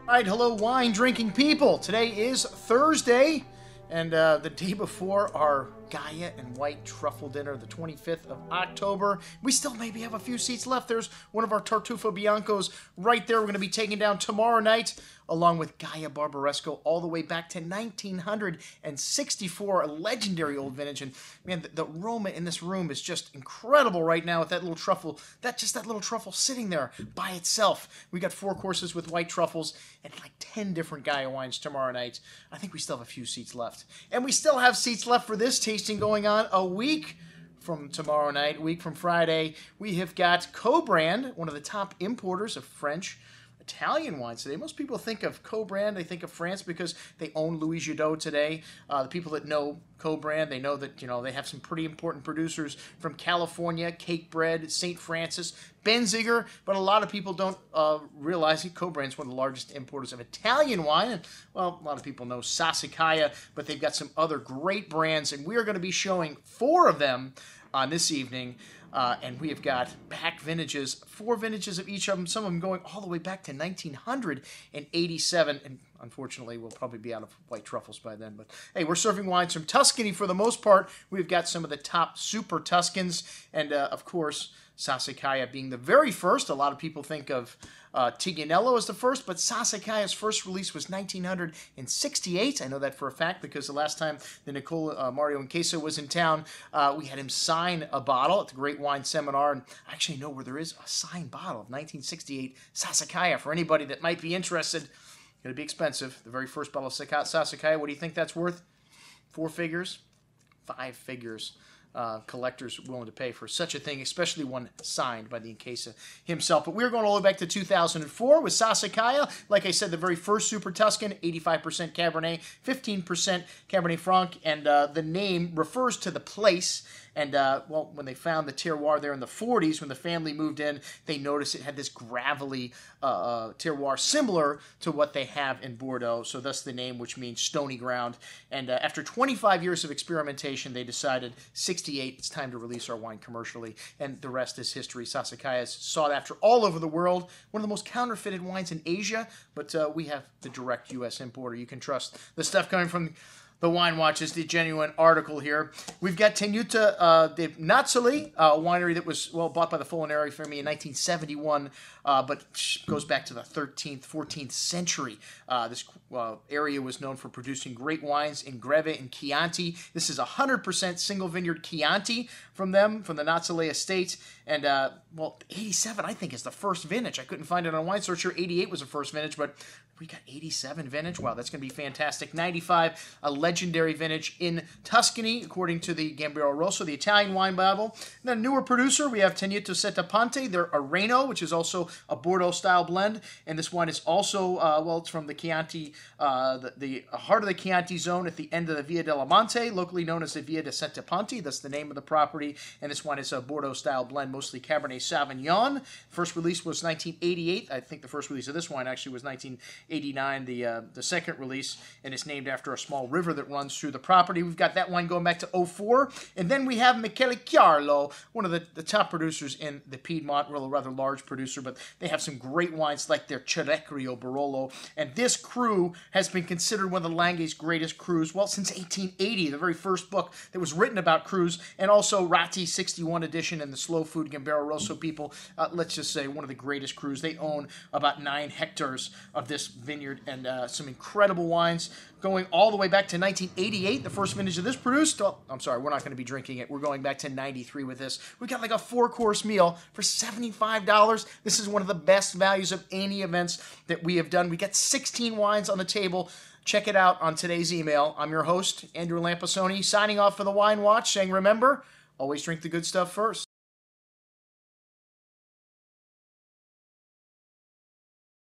All right, hello, wine-drinking people. Today is Thursday, and the day before our Gaia and White Truffle Dinner, the 25th of October. We still maybe have a few seats left. There's one of our Tartufo Biancos right there. We're going to be taking down tomorrow night, along with Gaia Barbaresco, all the way back to 1964, a legendary old vintage. And man, the aroma in this room is just incredible right now with that little truffle, that little truffle sitting there by itself. We got 4 courses with white truffles and like 10 different Gaia wines tomorrow night. I think we still have a few seats left. And we still have seats left for this tasting going on a week from tomorrow night, a week from Friday. We have got Kobrand, one of the top importers of French Italian wines today. Most people think of Kobrand, they think of France because they own Louis Jadot today. The people that know Kobrand, they know that, they have some pretty important producers from California, Cakebread, St. Francis, Benziger, but a lot of people don't realize that Kobrand is one of the largest importers of Italian wine. And, well, a lot of people know Sassicaia, but they've got some other great brands, and we are going to be showing 4 of them on this evening. And we have got packed vintages, 4 vintages of each of them, some of them going all the way back to 1987. And unfortunately, we'll probably be out of white truffles by then. But hey, we're serving wines from Tuscany for the most part. We've got some of the top super Tuscans. And of course, Sassicaia being the very first. A lot of people think of Tignanello as the first, but Sassicaia's first release was 1968. I know that for a fact because the last time the Nicola Mario and Queso was in town, we had him sign a bottle at the Great Wine Seminar, and I actually know where there is a signed bottle of 1968 Sassicaia for anybody that might be interested. Going to be expensive. The very first bottle of Sassicaia, what do you think that's worth? 4 figures? 5 figures. Collectors willing to pay for such a thing, especially one signed by the Incasa himself. But we're going all the way back to 2004 with Sassicaia. Like I said, the very first Super Tuscan, 85% Cabernet, 15% Cabernet Franc, and the name refers to the place. And, well, when they found the terroir there in the 40s, when the family moved in, they noticed it had this gravelly terroir similar to what they have in Bordeaux. So thus the name, which means stony ground. And after 25 years of experimentation, they decided 68, it's time to release our wine commercially. And the rest is history. Sassicaia is sought after all over the world. One of the most counterfeited wines in Asia. But we have the direct U.S. importer. You can trust the stuff coming from the Wine Watch is the genuine article here. We've got Tenuta de Nozzole, a winery that was, well, bought by the Folinari family in 1971, but goes back to the 13th, 14th century. This area was known for producing great wines in Greve and Chianti. This is 100% single vineyard Chianti from them, from the Nozzole estate. And, well, 87, I think, is the first vintage. I couldn't find it on Wine Searcher. 88 was the first vintage, but we got 87 vintage. Wow, that's going to be fantastic. 95, a legendary vintage in Tuscany, according to the Gambero Rosso, the Italian wine Bible. And then newer producer, we have Tenuta Sette Ponte. They're a Reno, which is also a Bordeaux-style blend. And this wine is also, well, it's from the Chianti, the heart of the Chianti zone at the end of the Via della Monte, locally known as the Via de Sette Ponte. That's the name of the property. And this wine is a Bordeaux-style blend, mostly Cabernet Sauvignon. First release was 1988. I think the first release of this wine actually was 1989, the second release, and it's named after a small river that runs through the property. We've got that wine going back to 04. And then we have Michele Chiarlo, one of the top producers in the Piedmont, a rather large producer, but they have some great wines like their Cerecchio Barolo. And this cru has been considered one of the Langhe's greatest crus, well, since 1880, the very first book that was written about crus, and also Ratti 61 edition and the Slow Food Gambero Rosso people, let's just say one of the greatest crus. They own about 9 hectares of this vineyard and some incredible wines going all the way back to 1988, the first vintage of this produced. Oh, I'm sorry, we're not going to be drinking it. We're going back to 93 with this. We got like a 4-course meal for $75. This is one of the best values of any events that we have done. We got 16 wines on the table. Check it out on today's email. I'm your host, Andrew Lampasoni, signing off for the Wine Watch, saying remember, always drink the good stuff first.